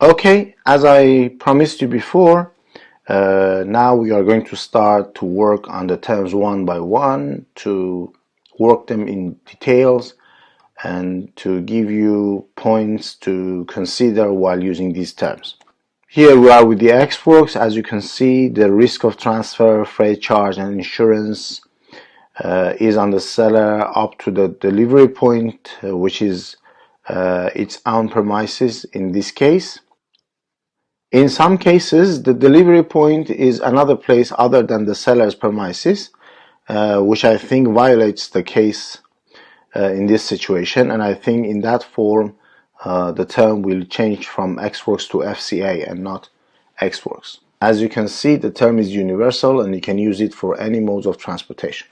Okay, as I promised you before, now we are going to start to work on the terms one by one, to work them in details and to give you points to consider while using these terms. Here we are with the X-Works. As you can see, the risk of transfer, freight charge and insurance is on the seller up to the delivery point, which is its own premises in this case. In some cases, the delivery point is another place other than the seller's premises, which I think violates the case in this situation, and I think in that form the term will change from X-Works to FCA and not X-Works. As you can see, the term is universal and you can use it for any modes of transportation.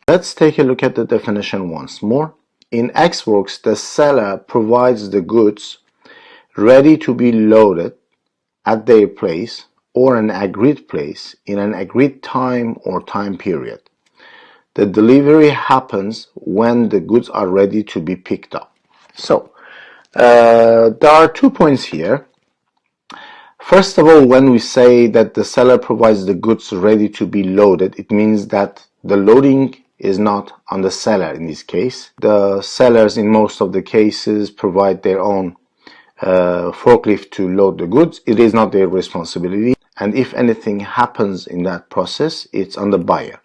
Let's take a look at the definition once more. In X-Works, the seller provides the goods ready to be loaded at their place or an agreed place in an agreed time or time period. The delivery happens when the goods are ready to be picked up. So, there are 2 points here. First of all, when we say that the seller provides the goods ready to be loaded, it means that the loading is not on the seller in this case. The sellers in most of the cases provide their own forklift to load the goods. It is not their responsibility, and if anything happens in that process, it's on the buyer.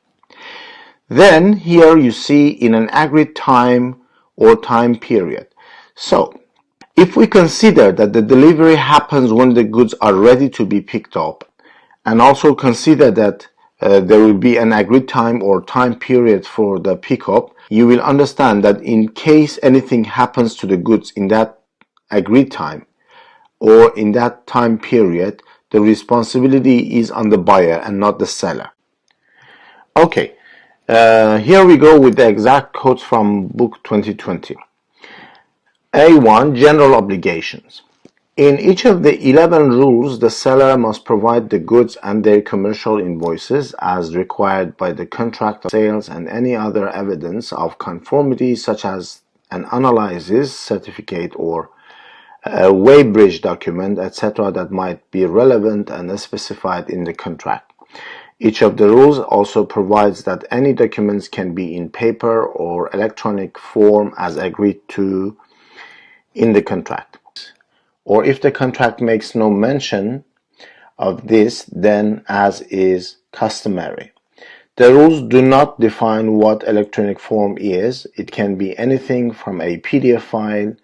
Then here you see in an agreed time or time period. So if we consider that the delivery happens when the goods are ready to be picked up, and also consider that there will be an agreed time or time period for the pickup, you will understand that in case anything happens to the goods in that agreed time or in that time period, the responsibility is on the buyer and not the seller. Okay, here we go with the exact quotes from book 2020. A1, general obligations. In each of the 11 rules, the seller must provide the goods and their commercial invoices as required by the contract of sales and any other evidence of conformity, such as an analysis certificate or a weighbridge document, etc., that might be relevant and specified in the contract. Each of the rules also provides that any documents can be in paper or electronic form as agreed to in the contract. Or if the contract makes no mention of this, then as is customary. The rules do not define what electronic form is. It can be anything from a PDF file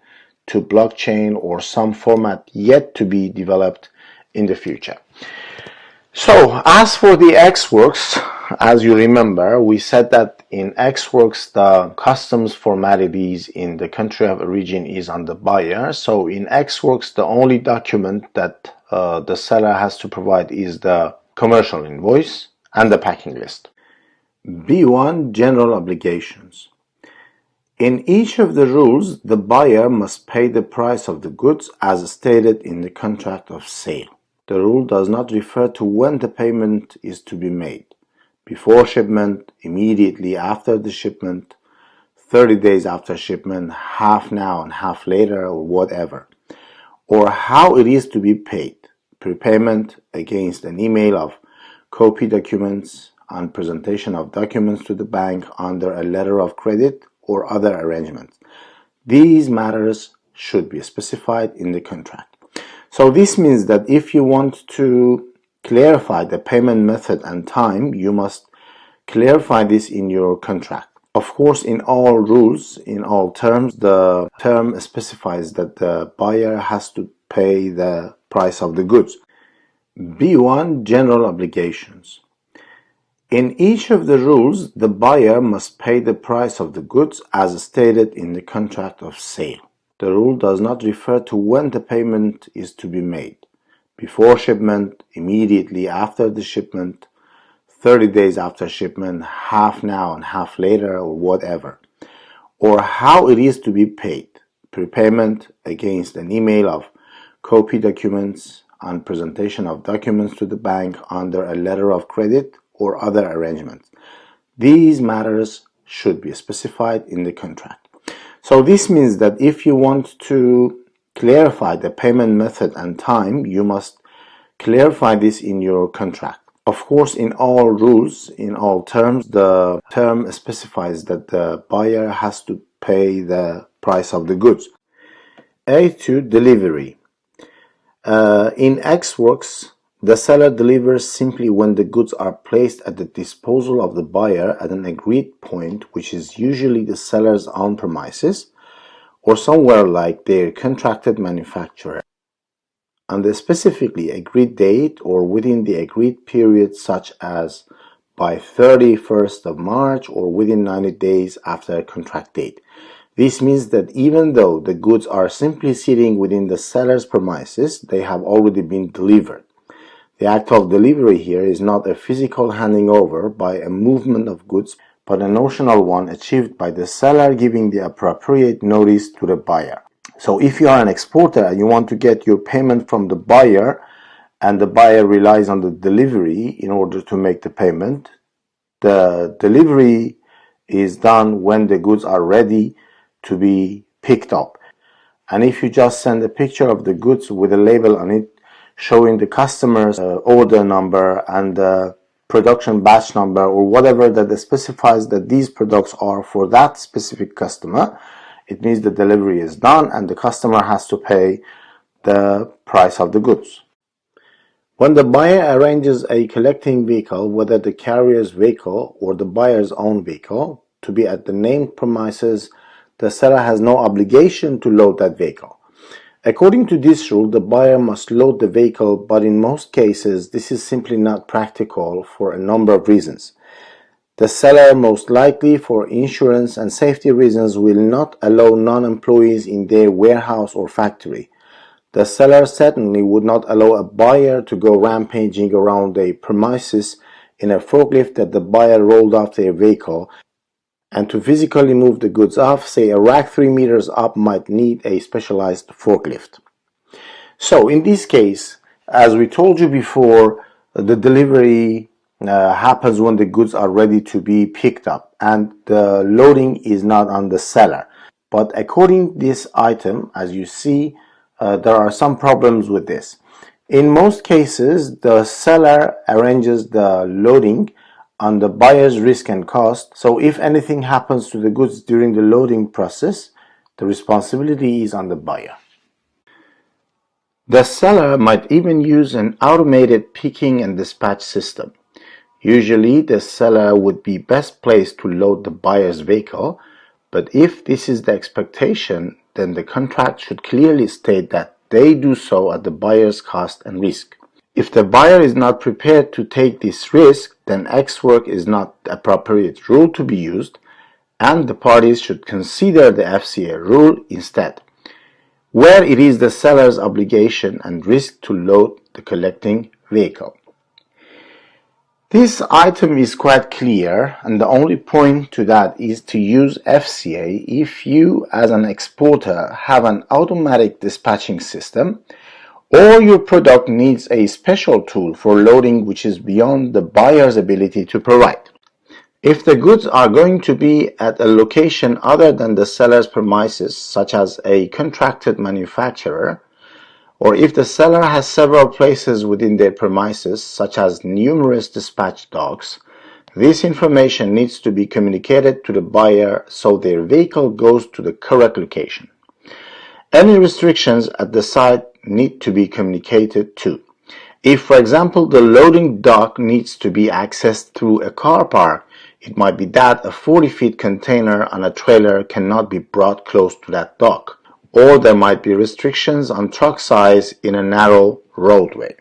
to blockchain or some format yet to be developed in the future. So, as for the X-Works, as you remember, we said that in X-Works the customs formalities in the country of origin is on the buyer. So in X-Works the only document that the seller has to provide is the commercial invoice and the packing list. B1, general obligations. In each of the rules, the buyer must pay the price of the goods as stated in the contract of sale. The rule does not refer to when the payment is to be made: before shipment, immediately after the shipment, 30 days after shipment, half now and half later, or whatever, or how it is to be paid: prepayment against an email of copy documents, on presentation of documents to the bank under a letter of credit, or other arrangements. These matters should be specified in the contract. So this means that if you want to clarify the payment method and time, you must clarify this in your contract. Of course, in all rules, in all terms, the term specifies that the buyer has to pay the price of the goods. B1, general obligations. In each of the rules, the buyer must pay the price of the goods as stated in the contract of sale. The rule does not refer to when the payment is to be made: before shipment, immediately after the shipment, 30 days after shipment, half now and half later, or whatever, or how it is to be paid: prepayment against an email of copy documents, on presentation of documents to the bank under a letter of credit, or other arrangements. These matters should be specified in the contract. So this means that if you want to clarify the payment method and time, you must clarify this in your contract. Of course, in all rules, in all terms, the term specifies that the buyer has to pay the price of the goods. A2, delivery. In Xworks, the seller delivers simply when the goods are placed at the disposal of the buyer at an agreed point, which is usually the seller's own premises or somewhere like their contracted manufacturer, on the specifically agreed date or within the agreed period, such as by 31st of March or within 90 days after contract date. This means that even though the goods are simply sitting within the seller's premises, they have already been delivered. The act of delivery here is not a physical handing over by a movement of goods, but a notional one achieved by the seller giving the appropriate notice to the buyer. So if you are an exporter and you want to get your payment from the buyer, and the buyer relies on the delivery in order to make the payment, the delivery is done when the goods are ready to be picked up. And if you just send a picture of the goods with a label on it showing the customer's order number and the production batch number or whatever that specifies that these products are for that specific customer, it means the delivery is done and the customer has to pay the price of the goods. When the buyer arranges a collecting vehicle, whether the carrier's vehicle or the buyer's own vehicle, to be at the named premises, the seller has no obligation to load that vehicle. According to this rule, the buyer must load the vehicle, but in most cases, this is simply not practical for a number of reasons. The seller, most likely for insurance and safety reasons, will not allow non-employees in their warehouse or factory. The seller certainly would not allow a buyer to go rampaging around a premises in a forklift that the buyer rolled off their vehicle, and to physically move the goods off, say a rack 3 meters up, might need a specialized forklift. So in this case, as we told you before, the delivery happens when the goods are ready to be picked up and the loading is not on the seller. But according to this item, as you see, there are some problems with this. In most cases, the seller arranges the loading on the buyer's risk and cost. So if anything happens to the goods during the loading process, the responsibility is on the buyer. The seller might even use an automated picking and dispatch system. Usually, the seller would be best placed to load the buyer's vehicle, but if this is the expectation, then the contract should clearly state that they do so at the buyer's cost and risk. If the buyer is not prepared to take this risk, then Xwork is not the appropriate rule to be used, and the parties should consider the FCA rule instead, where it is the seller's obligation and risk to load the collecting vehicle. This item is quite clear, and the only point to that is to use FCA if you, as an exporter, have an automatic dispatching system, or your product needs a special tool for loading which is beyond the buyer's ability to provide. If the goods are going to be at a location other than the seller's premises, such as a contracted manufacturer, or if the seller has several places within their premises, such as numerous dispatch docks, this information needs to be communicated to the buyer so their vehicle goes to the correct location. Any restrictions at the site need to be communicated too. If, for example, the loading dock needs to be accessed through a car park, it might be that a 40-foot container on a trailer cannot be brought close to that dock, or there might be restrictions on truck size in a narrow roadway.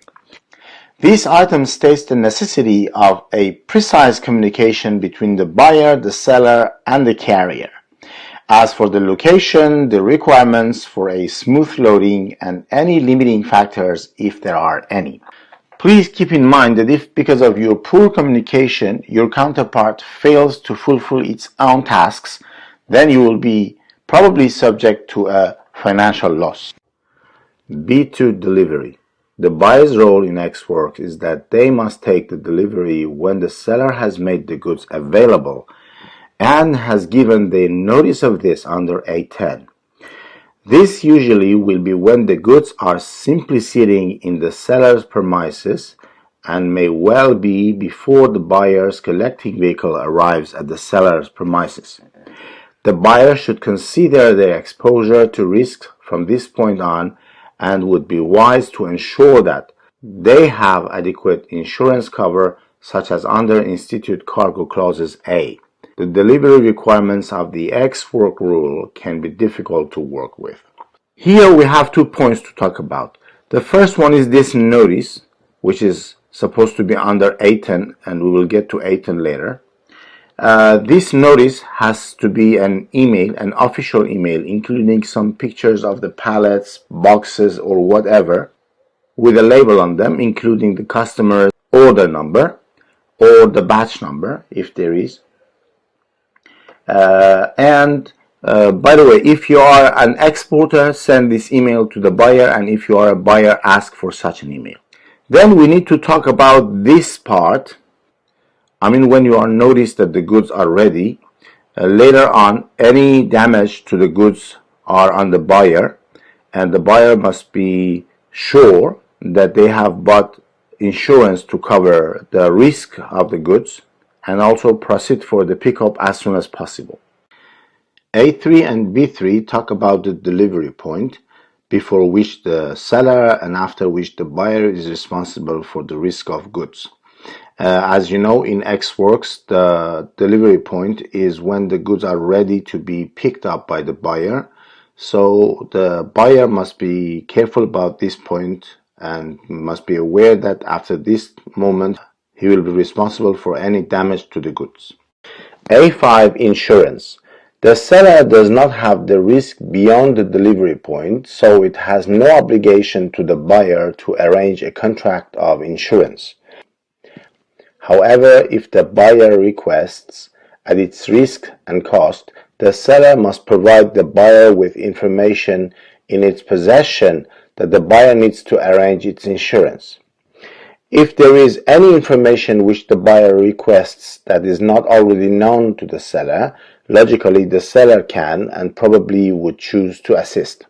This item states the necessity of a precise communication between the buyer, the seller, and the carrier. As for the location, the requirements for a smooth loading, and any limiting factors if there are any. Please keep in mind that if because of your poor communication your counterpart fails to fulfill its own tasks, then you will be probably subject to a financial loss. B2 delivery. The buyer's role in Xwork is that they must take the delivery when the seller has made the goods available and has given the notice of this under A10. This usually will be when the goods are simply sitting in the seller's premises and may well be before the buyer's collecting vehicle arrives at the seller's premises. The buyer should consider their exposure to risk from this point on and would be wise to ensure that they have adequate insurance cover, such as under Institute Cargo Clauses A. The delivery requirements of the X-work rule can be difficult to work with. Here we have 2 points to talk about. The first one is this notice, which is supposed to be under A10, and we will get to A10 later. This notice has to be an email, an official email, including some pictures of the pallets, boxes, or whatever, with a label on them, including the customer's order number or the batch number, if there is. By the way, if you are an exporter, send this email to the buyer, and if you are a buyer, ask for such an email. Then we need to talk about this part. When you are noticed that the goods are ready, later on, any damage to the goods are on the buyer, and the buyer must be sure that they have bought insurance to cover the risk of the goods, and also proceed for the pickup as soon as possible. A3 and B3 talk about the delivery point, before which the seller and after which the buyer is responsible for the risk of goods. As you know, in X Works, the delivery point is when the goods are ready to be picked up by the buyer. So the buyer must be careful about this point and must be aware that after this moment, he will be responsible for any damage to the goods. A5 Insurance. The seller does not have the risk beyond the delivery point, so it has no obligation to the buyer to arrange a contract of insurance. However, if the buyer requests, at its risk and cost, the seller must provide the buyer with information in its possession that the buyer needs to arrange its insurance. If there is any information which the buyer requests that is not already known to the seller, logically the seller can and probably would choose to assist.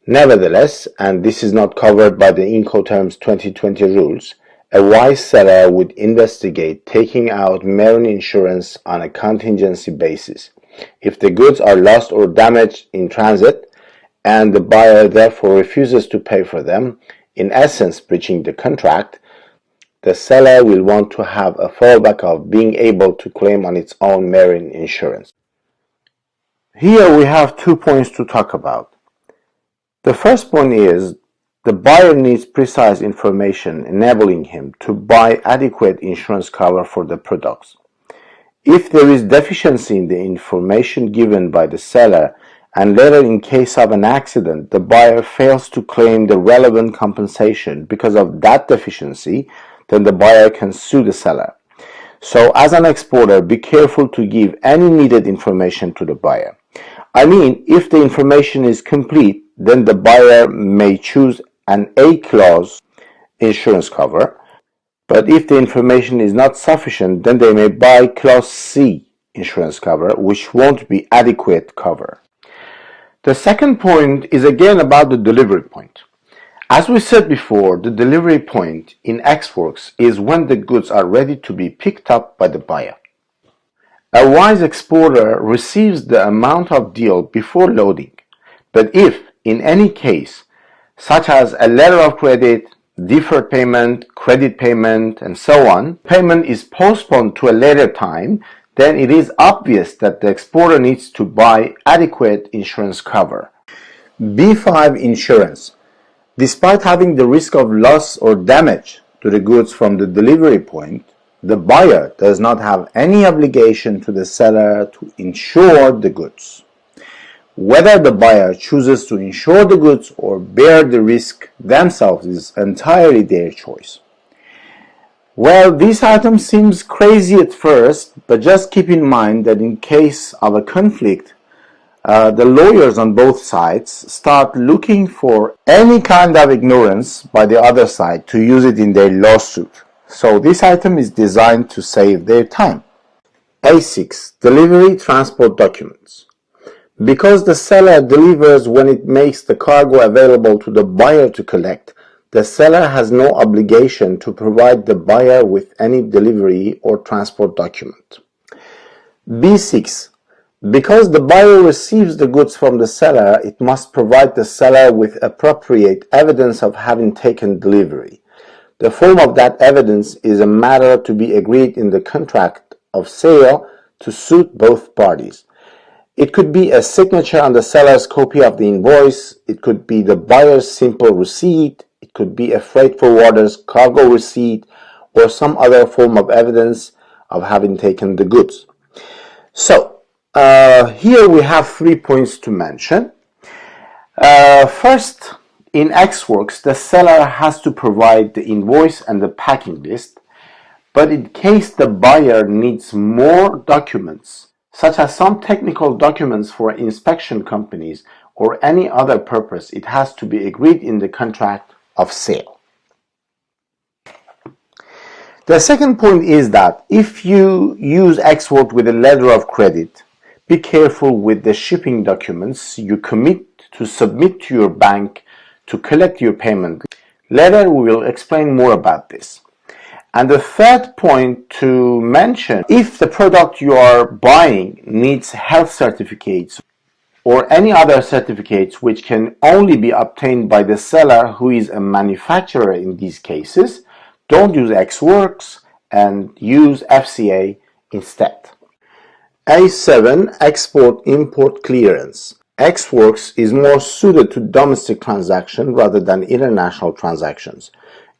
Nevertheless, and this is not covered by the Incoterms 2020 rules, a wise seller would investigate taking out marine insurance on a contingency basis. If the goods are lost or damaged in transit, and the buyer therefore refuses to pay for them, in essence breaching the contract, the seller will want to have a fallback of being able to claim on its own marine insurance. Here we have 2 points to talk about. The first point is the buyer needs precise information enabling him to buy adequate insurance cover for the products. If there is deficiency in the information given by the seller, and later in case of an accident the buyer fails to claim the relevant compensation because of that deficiency, then the buyer can sue the seller. So as an exporter, be careful to give any needed information to the buyer. If the information is complete, then the buyer may choose an A clause insurance cover, but if the information is not sufficient, then they may buy clause C insurance cover, which won't be adequate cover. The second point is again about the delivery point. As we said before, the delivery point in X Works is when the goods are ready to be picked up by the buyer. A wise exporter receives the amount of deal before loading, but if, in any case, such as a letter of credit, deferred payment, credit payment, and so on, payment is postponed to a later time, then it is obvious that the exporter needs to buy adequate insurance cover. B5 Insurance. Despite having the risk of loss or damage to the goods from the delivery point, the buyer does not have any obligation to the seller to insure the goods. Whether the buyer chooses to insure the goods or bear the risk themselves is entirely their choice. Well, this item seems crazy at first, but just keep in mind that in case of a conflict, the lawyers on both sides start looking for any kind of ignorance by the other side to use it in their lawsuit. So this item is designed to save their time. A6. Delivery transport documents. Because the seller delivers when it makes the cargo available to the buyer to collect, the seller has no obligation to provide the buyer with any delivery or transport document. B6. Because the buyer receives the goods from the seller, it must provide the seller with appropriate evidence of having taken delivery. The form of that evidence is a matter to be agreed in the contract of sale to suit both parties. It could be a signature on the seller's copy of the invoice, it could be the buyer's simple receipt, it could be a freight forwarder's cargo receipt, or some other form of evidence of having taken the goods. So, here we have 3 points to mention. First, in Xworks, the seller has to provide the invoice and the packing list, but in case the buyer needs more documents, such as some technical documents for inspection companies or any other purpose, it has to be agreed in the contract of sale. The second point is that if you use Xworks with a letter of credit, be careful with the shipping documents you commit to submit to your bank to collect your payment. Later we will explain more about this. And the third point to mention, if the product you are buying needs health certificates or any other certificates which can only be obtained by the seller who is a manufacturer in these cases, don't use Xworks and use FCA instead. A7. Export-import clearance. Xworks is more suited to domestic transactions rather than international transactions.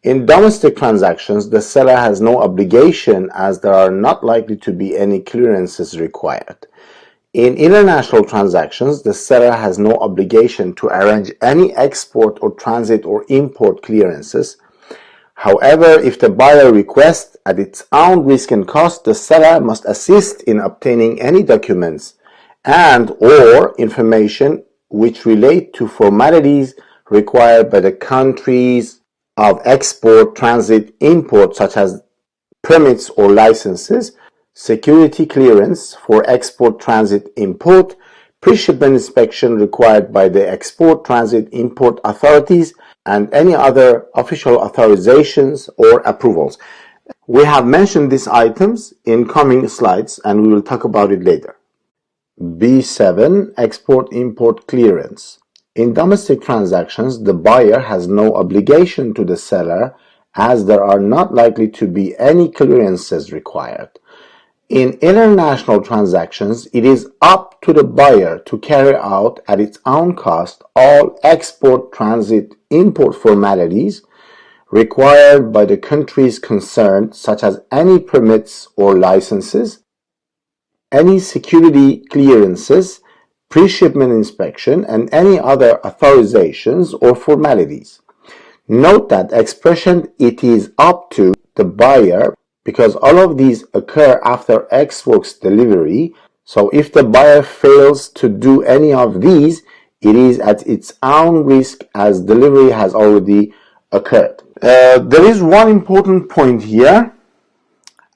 In domestic transactions, the seller has no obligation as there are not likely to be any clearances required. In international transactions, the seller has no obligation to arrange any export or transit or import clearances. However, if the buyer requests at its own risk and cost, the seller must assist in obtaining any documents and or information which relate to formalities required by the countries of export, transit, import, such as permits or licenses, security clearance for export, transit, import, pre-shipment inspection required by the export, transit, import authorities, and any other official authorizations or approvals. We have mentioned these items in coming slides and we will talk about it later. B7. Export-import clearance. In domestic transactions, the buyer has no obligation to the seller as there are not likely to be any clearances required. In international transactions, it is up to the buyer to carry out at its own cost all export, transit, import formalities required by the countries concerned, such as any permits or licenses, any security clearances, pre-shipment inspection, and any other authorizations or formalities. Note that expression "it is up to" the buyer because all of these occur after Xworks delivery, so if the buyer fails to do any of these, it is at its own risk as delivery has already occurred. There is one important point here.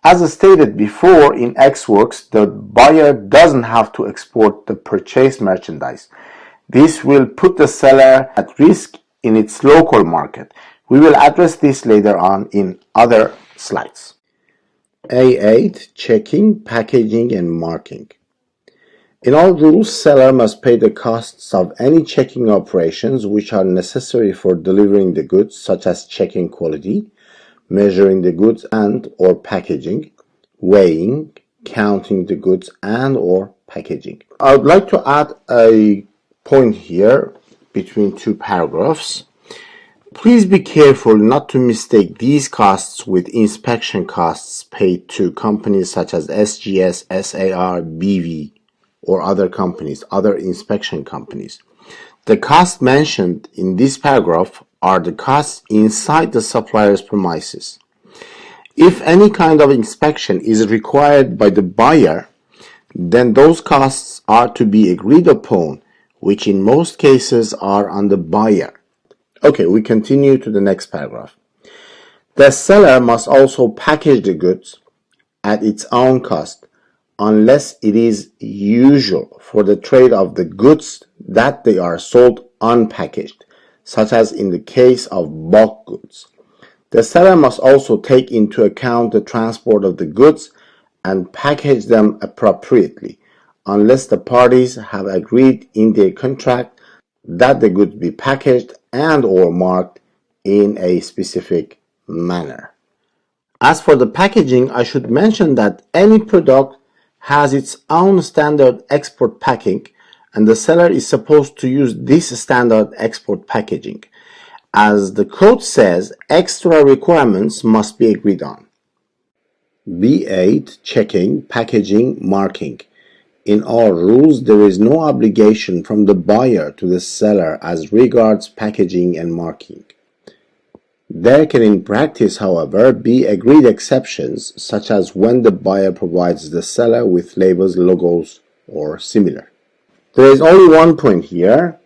As stated before, in Xworks, the buyer doesn't have to export the purchased merchandise. This will put the seller at risk in its local market. We will address this later on in other slides. A8. Checking, packaging, and marking. In all rules, seller must pay the costs of any checking operations which are necessary for delivering the goods, such as checking quality, measuring the goods and or packaging, weighing, counting the goods and or packaging. I would like to add a point here between two paragraphs. Please be careful not to mistake these costs with inspection costs paid to companies such as SGS, SAR, BV, or other companies, other inspection companies. The costs mentioned in this paragraph are the costs inside the supplier's premises. If any kind of inspection is required by the buyer, then those costs are to be agreed upon, which in most cases are on the buyer. Okay, we continue to the next paragraph. The seller must also package the goods at its own cost unless it is usual for the trade of the goods that they are sold unpackaged, such as in the case of bulk goods. The seller must also take into account the transport of the goods and package them appropriately, unless the parties have agreed in their contract that the goods be packaged and or marked in a specific manner. As for the packaging, I should mention that any product has its own standard export packing, and the seller is supposed to use this standard export packaging. As the code says, extra requirements must be agreed on. B8. Checking, packaging, marking. In all rules, there is no obligation from the buyer to the seller as regards packaging and marking. There can in practice, however, be agreed exceptions, such as when the buyer provides the seller with labels, logos, or similar. There is only one point here.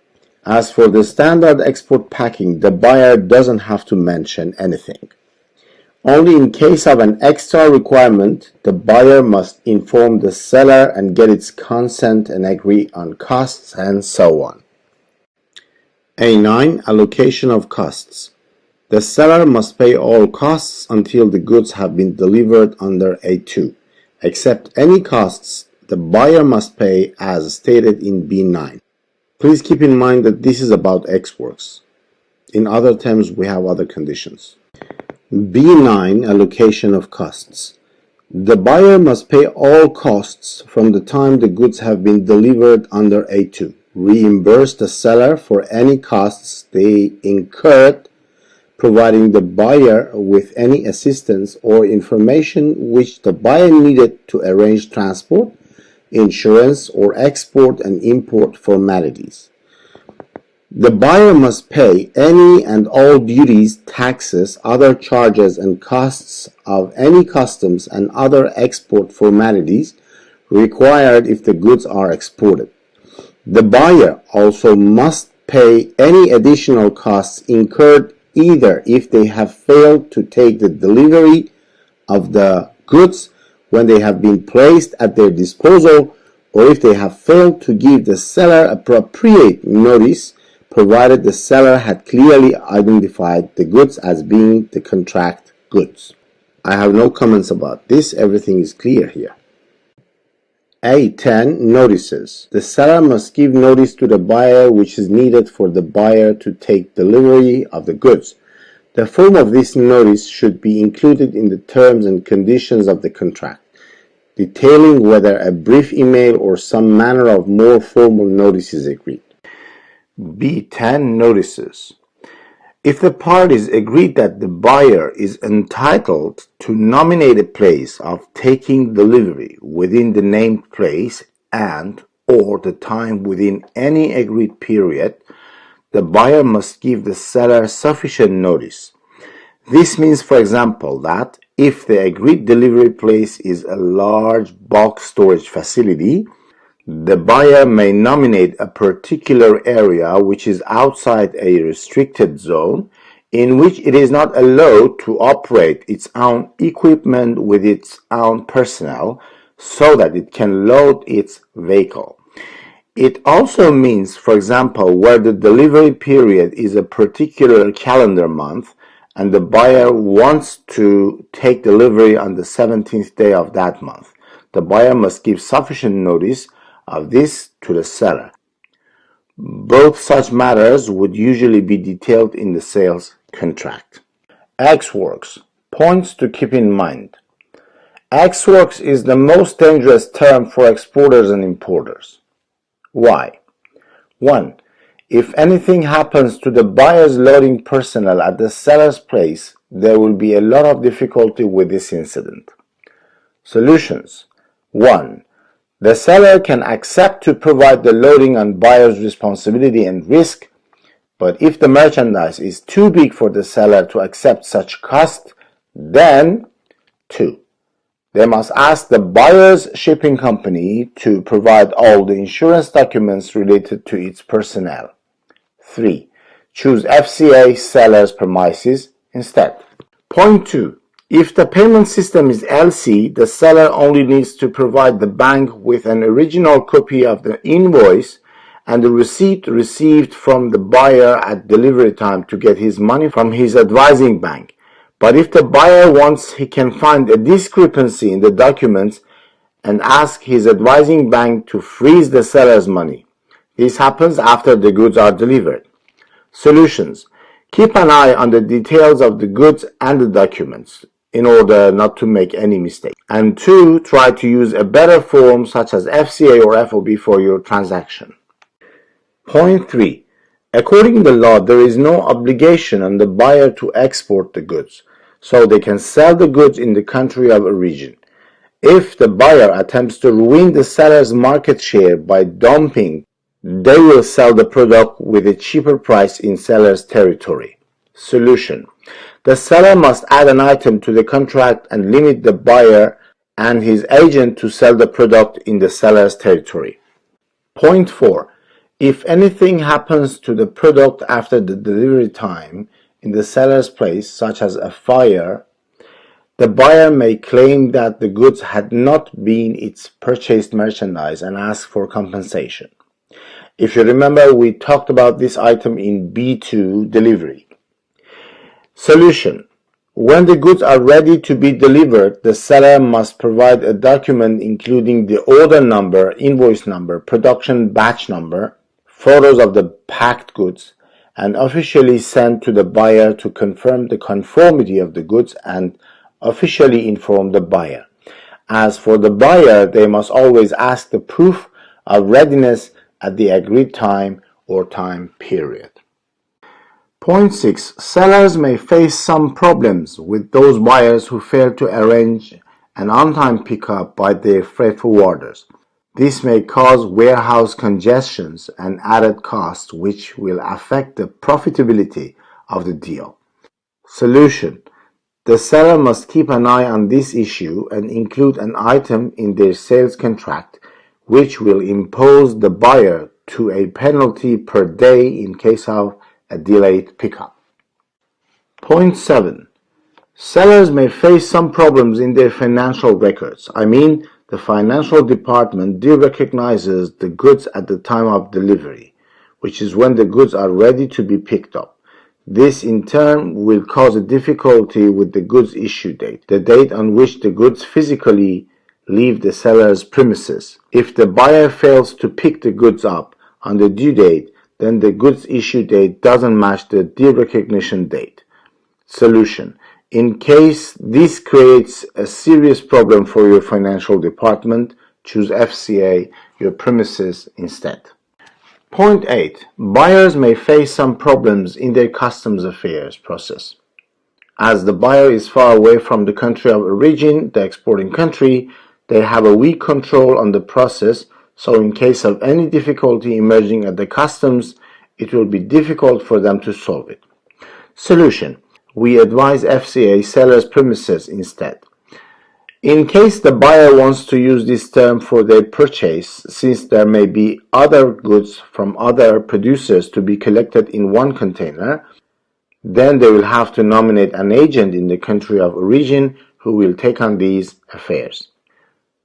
As for the standard export packing, the buyer doesn't have to mention anything. Only in case of an extra requirement, the buyer must inform the seller and get its consent and agree on costs and so on. A9. Allocation of costs. The seller must pay all costs until the goods have been delivered under A2, except any costs the buyer must pay as stated in B9. Please keep in mind that this is about Ex Works. In other terms, we have other conditions. B9. Allocation of costs. The buyer must pay all costs from the time the goods have been delivered under A2. Reimburse the seller for any costs they incurred, providing the buyer with any assistance or information which the buyer needed to arrange transport, insurance, or export and import formalities. The buyer must pay any and all duties, taxes, other charges, and costs of any customs and other export formalities required if the goods are exported. The buyer also must pay any additional costs incurred either if they have failed to take the delivery of the goods when they have been placed at their disposal, or if they have failed to give the seller appropriate notice, provided the seller had clearly identified the goods as being the contract goods. I have no comments about this, everything is clear here. A10. Notices. The seller must give notice to the buyer which is needed for the buyer to take delivery of the goods. The form of this notice should be included in the terms and conditions of the contract, detailing whether a brief email or some manner of more formal notice is agreed. B10. Notices. If the parties agree that the buyer is entitled to nominate a place of taking delivery within the named place and or the time within any agreed period, the buyer must give the seller sufficient notice. This means, for example, that if the agreed delivery place is a large bulk storage facility, the buyer may nominate a particular area which is outside a restricted zone in which it is not allowed to operate its own equipment with its own personnel so that it can load its vehicle. It also means, for example, where the delivery period is a particular calendar month and the buyer wants to take delivery on the 17th day of that month. The buyer must give sufficient notice of this to the seller. Both such matters would usually be detailed in the sales contract. Ex Works. Points to keep in mind. Ex Works is the most dangerous term for exporters and importers. Why? 1. If anything happens to the buyer's loading personnel at the seller's place, there will be a lot of difficulty with this incident. Solutions. 1. The seller can accept to provide the loading on buyer's responsibility and risk, but if the merchandise is too big for the seller to accept such cost, then 2. They must ask the buyer's shipping company to provide all the insurance documents related to its personnel. 3. Choose FCA seller's premises instead. Point 2. If the payment system is LC, the seller only needs to provide the bank with an original copy of the invoice and the receipt received from the buyer at delivery time to get his money from his advising bank. But if the buyer wants, he can find a discrepancy in the documents and ask his advising bank to freeze the seller's money. This happens after the goods are delivered. Solutions. Keep an eye on the details of the goods and the documents in order not to make any mistake. And 2, try to use a better form such as FCA or FOB for your transaction. Point 3. According to the law, there is no obligation on the buyer to export the goods, so they can sell the goods in the country of origin. If the buyer attempts to ruin the seller's market share by dumping, they will sell the product with a cheaper price in seller's territory. Solution. The seller must add an item to the contract and limit the buyer and his agent to sell the product in the seller's territory. Point 4. If anything happens to the product after the delivery time in the seller's place, such as a fire, the buyer may claim that the goods had not been its purchased merchandise and ask for compensation. If you remember, we talked about this item in B2 delivery. Solution. When the goods are ready to be delivered, the seller must provide a document including the order number, invoice number, production batch number, photos of the packed goods, and officially send to the buyer to confirm the conformity of the goods and officially inform the buyer. As for the buyer, they must always ask the proof of readiness at the agreed time or time period. Point 6. Sellers may face some problems with those buyers who fail to arrange an on-time pickup by their freight forwarders. This may cause warehouse congestions and added costs which will affect the profitability of the deal. Solution. The seller must keep an eye on this issue and include an item in their sales contract which will impose the buyer to a penalty per day in case of a delayed pickup. Point 7. Sellers may face some problems in their financial records. The financial department de-recognizes the goods at the time of delivery, which is when the goods are ready to be picked up. This in turn will cause a difficulty with the goods issue date, the date on which the goods physically leave the seller's premises. If the buyer fails to pick the goods up on the due date, then the goods issue date doesn't match the de-recognition date. Solution. In case this creates a serious problem for your financial department, choose FCA, your premises, instead. Point 8. Buyers may face some problems in their customs affairs process. As the buyer is far away from the country of origin, the exporting country, they have a weak control on the process, so in case of any difficulty emerging at the customs, it will be difficult for them to solve it. Solution. We advise FCA seller's premises instead. In case the buyer wants to use this term for their purchase, since there may be other goods from other producers to be collected in one container, then they will have to nominate an agent in the country of origin who will take on these affairs.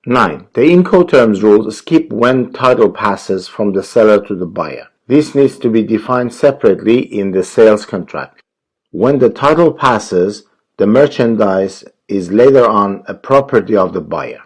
9. The Incoterms rule skip when title passes from the seller to the buyer. This needs to be defined separately in the sales contract. When the title passes, the merchandise is later on a property of the buyer.